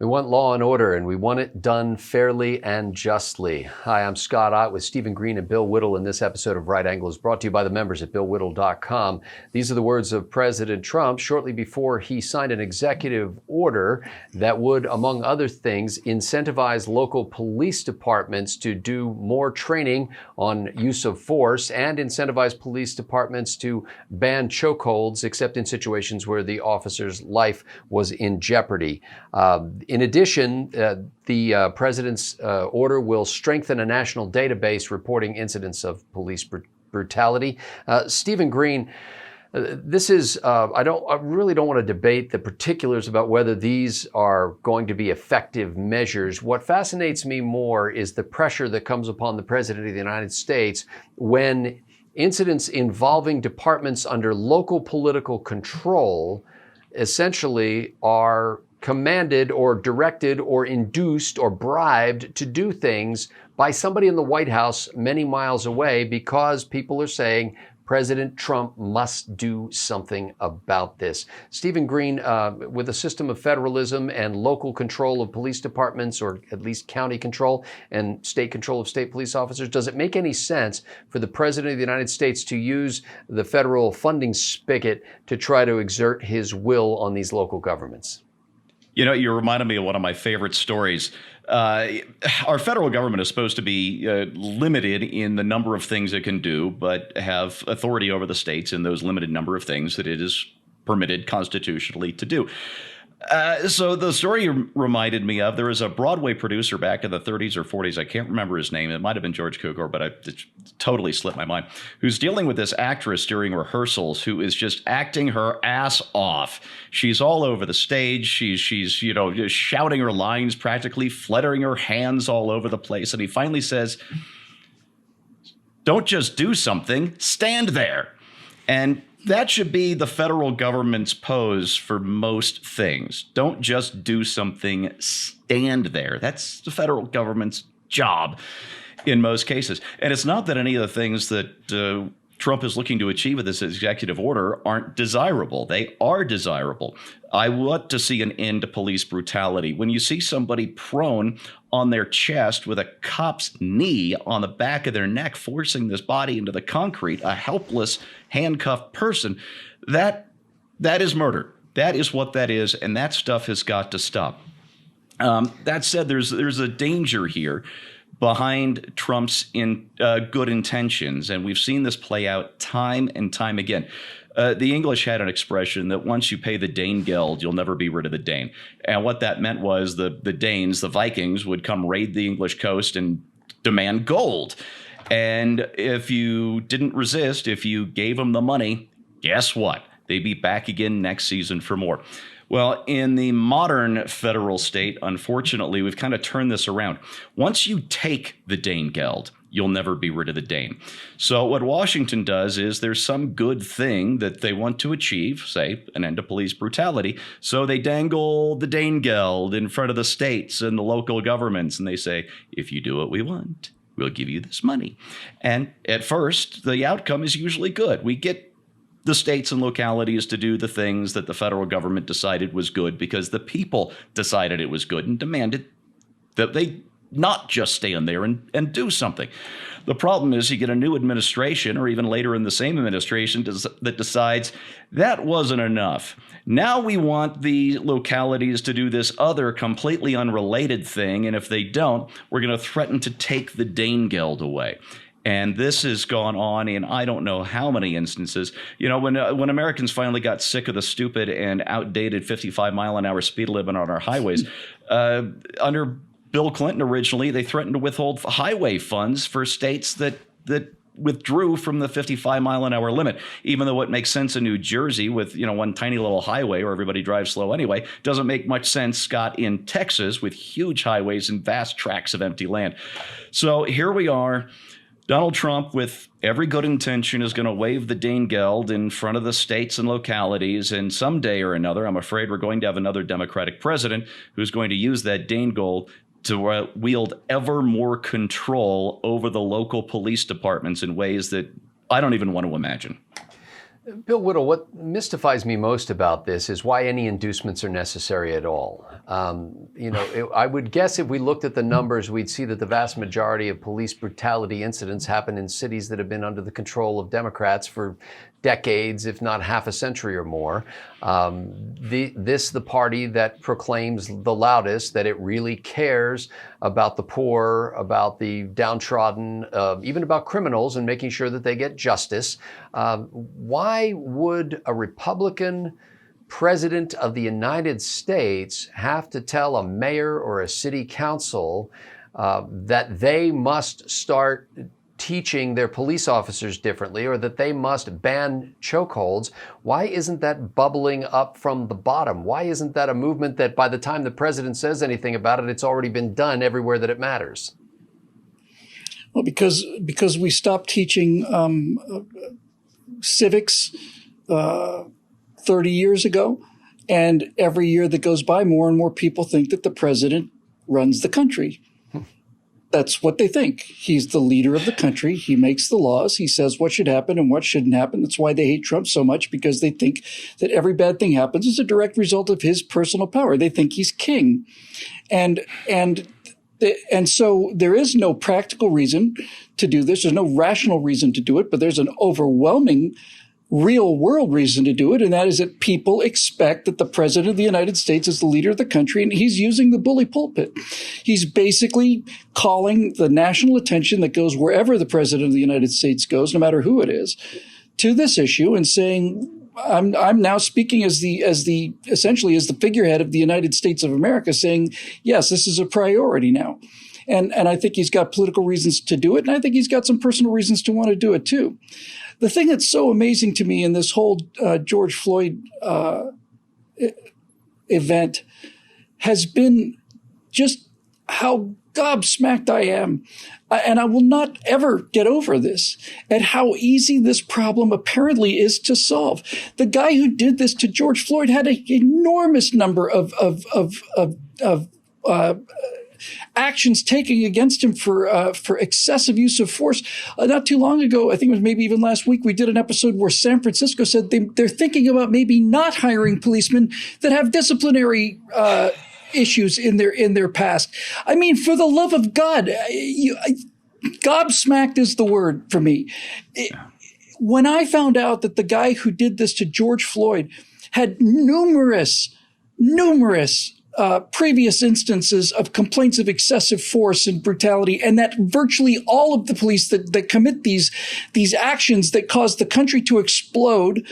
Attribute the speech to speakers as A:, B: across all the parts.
A: We want law and order, and we want it done fairly and justly. Hi, I'm Scott Ott with Stephen Green and Bill Whittle, and this episode of Right Angle is brought to you by the members at BillWhittle.com. These are the words of President Trump shortly before he signed an executive order that would, among other things, incentivize local police departments to do more training on use of force and incentivize police departments to ban chokeholds, except in situations where the officer's life was in jeopardy. In addition, the president's order will strengthen a national database reporting incidents of police brutality. Stephen Green, this is, I really don't want to debate the particulars about whether these are going to be effective measures. What fascinates me more is the pressure that comes upon the president of the United States when incidents involving departments under local political control essentially are commanded or directed or induced or bribed to do things by somebody in the White House many miles away because people are saying President Trump must do something about this. Stephen Green, with a system of federalism and local control of police departments, or at least county control and state control of state police officers, does it make any sense for the President of the United States to use the federal funding spigot to try to exert his will on these local governments?
B: You know, you reminded me of one of my favorite stories. Our federal government is supposed to be limited in the number of things it can do, but have authority over the states in those limited number of things that it is permitted constitutionally to do. So the story you reminded me of, there was a Broadway producer back in the 30s or 40s. I can't remember his name. It might have been George Cukor, but it totally slipped my mind. Who's dealing with this actress during rehearsals who is just acting her ass off. She's all over the stage. She's just shouting her lines, practically fluttering her hands all over the place. And he finally says, "Don't just do something, stand there." And that should be the federal government's pose for most things. Don't just do something, stand there. That's the federal government's job in most cases. And it's not that any of the things that Trump is looking to achieve with this executive order aren't desirable. They are desirable. I want to see an end to police brutality. When you see somebody prone on their chest with a cop's knee on the back of their neck, forcing this body into the concrete, a helpless, handcuffed person, that is murder. That is what that is, and that stuff has got to stop. That said, there's a danger here behind Trump's good intentions, and we've seen this play out time and time again. The English had an expression that once you pay the Dane geld, you'll never be rid of the Dane. And what that meant was the Danes, the Vikings, would come raid the English coast and demand gold. And if you didn't resist, if you gave them the money, guess what? They'd be back again next season for more. Well, in the modern federal state, unfortunately, we've kind of turned this around. Once you take the Dane geld, you'll never be rid of the Dane. So what Washington does is there's some good thing that they want to achieve, say an end to police brutality. So they dangle the Dane geld in front of the states and the local governments. And they say, if you do what we want, we'll give you this money. And at first, the outcome is usually good. We get the states and localities to do the things that the federal government decided was good because the people decided it was good and demanded that they not just stand there and do something. The problem is you get a new administration, or even later in the same administration, that decides that wasn't enough. Now we want the localities to do this other completely unrelated thing, and if they don't, we're going to threaten to take the Dane geld away. And this has gone on in I don't know how many instances. You know, when Americans finally got sick of the stupid and outdated 55-mile-an-hour speed limit on our highways, under Bill Clinton originally, they threatened to withhold highway funds for states that withdrew from the 55-mile-an-hour limit, even though it makes sense in New Jersey with, one tiny little highway where everybody drives slow anyway. Doesn't make much sense, Scott, in Texas with huge highways and vast tracts of empty land. So here we are. Donald Trump, with every good intention, is going to wave the Dane geld in front of the states and localities. And someday or another, I'm afraid we're going to have another Democratic president who's going to use that Dane geld to wield ever more control over the local police departments in ways that I don't even want to imagine.
A: Bill Whittle, what mystifies me most about this is why any inducements are necessary at all. I would guess if we looked at the numbers, we'd see that the vast majority of police brutality incidents happen in cities that have been under the control of Democrats for decades, if not half a century or more. The party that proclaims the loudest that it really cares about the poor, about the downtrodden, even about criminals and making sure that they get justice. Why would a Republican president of the United States have to tell a mayor or a city council that they must start teaching their police officers differently, or that they must ban chokeholds? Why isn't that bubbling up from the bottom? Why isn't that a movement that by the time the president says anything about it, it's already been done everywhere that it matters?
C: Well, because we stopped teaching civics 30 years ago, and every year that goes by, more and more people think that the president runs the country. That's what they think. He's the leader of the country. He makes the laws. He says what should happen and what shouldn't happen. That's why they hate Trump so much, because they think that every bad thing happens as a direct result of his personal power. They think he's king. And so there is no practical reason to do this. There's no rational reason to do it, but there's an overwhelming real world reason to do it, and that is that people expect that the president of the United States is the leader of the country, and he's using the bully pulpit. He's basically calling the national attention that goes wherever the president of the United States goes, no matter who it is, to this issue and saying, I'm now speaking as the essentially as the figurehead of the United States of America, saying, yes, this is a priority now. And I think he's got political reasons to do it, and I think he's got some personal reasons to want to do it too. The thing that's so amazing to me in this whole George Floyd event has been just how gobsmacked I am. And I will not ever get over this, at how easy this problem apparently is to solve. The guy who did this to George Floyd had an enormous number of actions taken against him for excessive use of force. Not too long ago, I think it was maybe even last week, we did an episode where San Francisco said they're thinking about maybe not hiring policemen that have disciplinary issues in their past. I mean, for the love of God, gobsmacked is the word for me. When I found out that the guy who did this to George Floyd had numerous previous instances of complaints of excessive force and brutality, and that virtually all of the police that commit these actions that cause the country to explode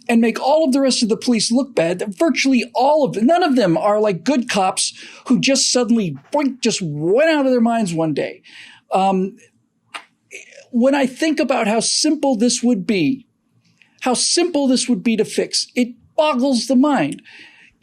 C: and make all of the rest of the police look bad, that virtually all of them, none of them are like good cops who just suddenly just went out of their minds one day. When I think about how simple this would be to fix, it boggles the mind.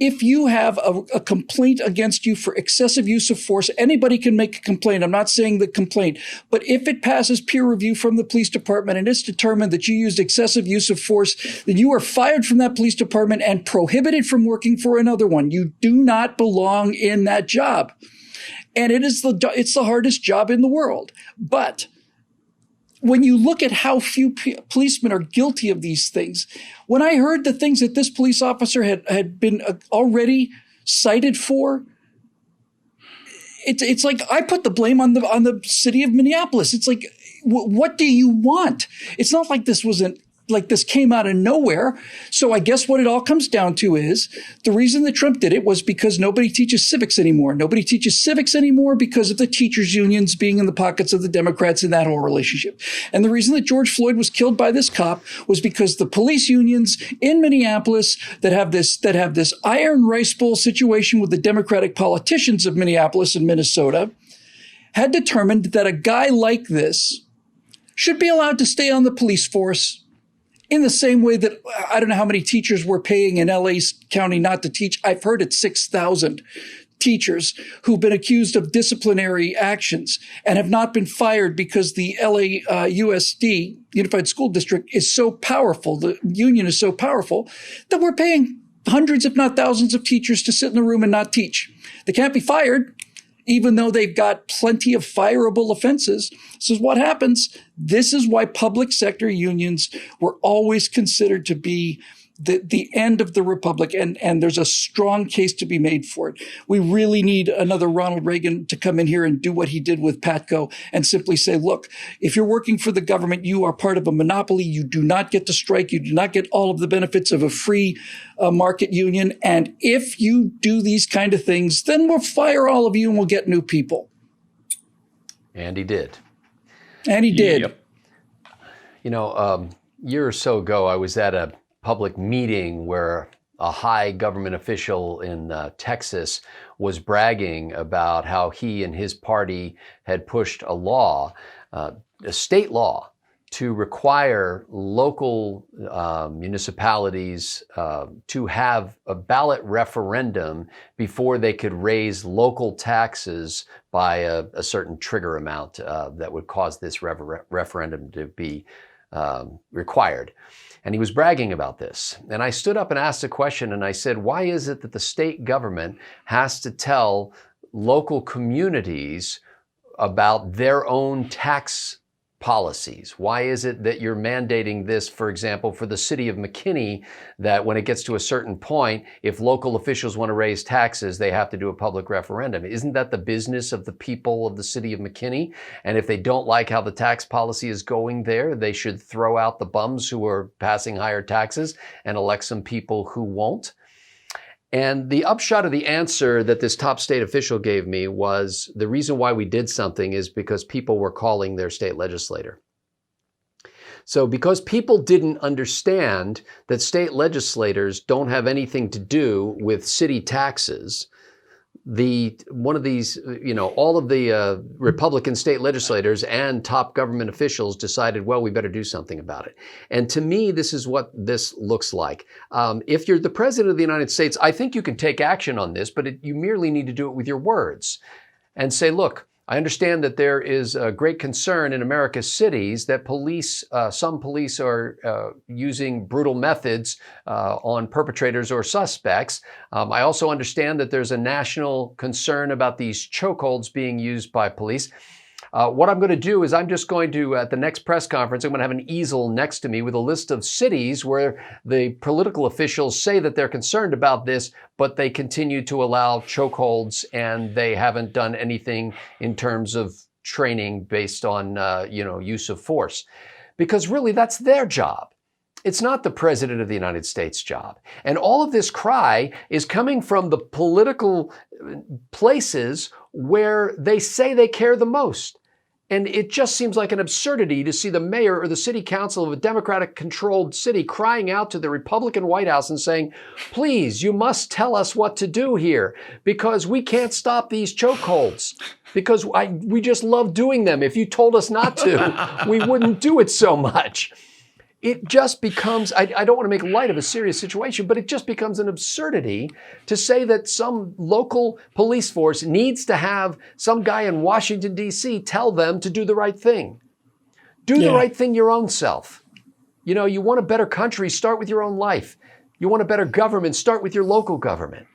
C: If you have a complaint against you for excessive use of force, anybody can make a complaint. I'm not saying the complaint, but if it passes peer review from the police department and it's determined that you used excessive use of force, then you are fired from that police department and prohibited from working for another one. You do not belong in that job. And it's the hardest job in the world. But when you look at how few policemen are guilty of these things, when I heard the things that this police officer had been already cited for, it's like I put the blame on the city of Minneapolis. It's like, what do you want? It's not like this came out of nowhere. So I guess what it all comes down to is the reason that Trump did it was because nobody teaches civics anymore. Nobody teaches civics anymore because of the teachers' unions being in the pockets of the Democrats in that whole relationship. And the reason that George Floyd was killed by this cop was because the police unions in Minneapolis that have this iron rice bowl situation with the Democratic politicians of Minneapolis and Minnesota had determined that a guy like this should be allowed to stay on the police force in the same way that I don't know how many teachers we're paying in LA County not to teach. I've heard it's 6,000 teachers who've been accused of disciplinary actions and have not been fired because the LA USD, Unified School District, is so powerful. The union is so powerful that we're paying hundreds, if not thousands, of teachers to sit in a room and not teach. They can't be fired. even though they've got plenty of fireable offenses. This is what happens. This is why public sector unions were always considered to be the end of the republic, and there's a strong case to be made for it. We really need another Ronald Reagan to come in here and do what he did with Patco and simply say, look, if you're working for the government, you are part of a monopoly. You do not get to strike. You do not get all of the benefits of a free market union. And if you do these kind of things, then we'll fire all of you and we'll get new people.
A: And he did.
C: And he did.
B: Yep.
A: You know, a year or so ago, I was at a public meeting where a high government official in Texas was bragging about how he and his party had pushed a law, a state law, to require local municipalities to have a ballot referendum before they could raise local taxes by a certain trigger amount that would cause this referendum to be required. And he was bragging about this. And I stood up and asked a question and I said, why is it that the state government has to tell local communities about their own tax policies? Why is it that you're mandating this, for example, for the city of McKinney, that when it gets to a certain point, if local officials want to raise taxes, they have to do a public referendum? Isn't that the business of the people of the city of McKinney? And if they don't like how the tax policy is going there, they should throw out the bums who are passing higher taxes and elect some people who won't. And the upshot of the answer that this top state official gave me was the reason why we did something is because people were calling their state legislator. So because people didn't understand that state legislators don't have anything to do with city taxes, all of the Republican state legislators and top government officials decided, well, we better do something about it. And to me, this is what this looks like. If you're the president of the United States, I think you can take action on this, but you merely need to do it with your words and say, look, I understand that there is a great concern in America's cities that some police are using brutal methods on perpetrators or suspects. I also understand that there's a national concern about these chokeholds being used by police. What I'm going to do is I'm just going to, at the next press conference, I'm going to have an easel next to me with a list of cities where the political officials say that they're concerned about this, but they continue to allow chokeholds and they haven't done anything in terms of training based on, use of force. Because really, that's their job. It's not the president of the United States' job. And all of this cry is coming from the political places where they say they care the most. And it just seems like an absurdity to see the mayor or the city council of a Democratic-controlled city crying out to the Republican White House and saying, please, you must tell us what to do here because we can't stop these chokeholds because we just love doing them. If you told us not to, we wouldn't do it so much. It just becomes, I don't want to make light of a serious situation, but it just becomes an absurdity to say that some local police force needs to have some guy in Washington, D.C. tell them to do the right thing. Do the right thing your own self. You know, you want a better country, start with your own life. You want a better government, start with your local government.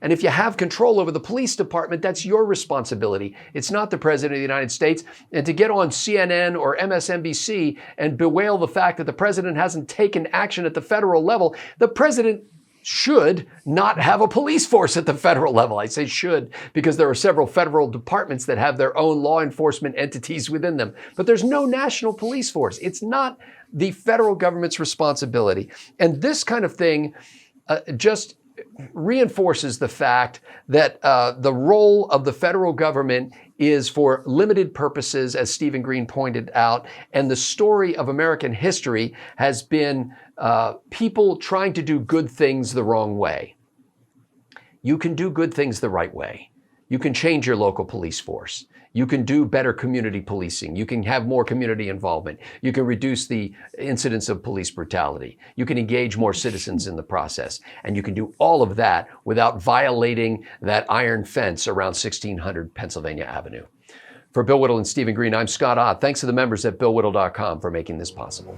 A: And if you have control over the police department, that's your responsibility. It's not the president of the United States. And to get on CNN or MSNBC and bewail the fact that the president hasn't taken action at the federal level, the president should not have a police force at the federal level. I say should because there are several federal departments that have their own law enforcement entities within them. But there's no national police force. It's not the federal government's responsibility. And this kind of thing just reinforces the fact that the role of the federal government is for limited purposes, as Stephen Green pointed out. And the story of American history has been people trying to do good things the wrong way. You can do good things the right way. You can change your local police force. You can do better community policing. You can have more community involvement. You can reduce the incidence of police brutality. You can engage more citizens in the process. And you can do all of that without violating that iron fence around 1600 Pennsylvania Avenue. For Bill Whittle and Stephen Green, I'm Scott Ott. Thanks to the members at BillWhittle.com for making this possible.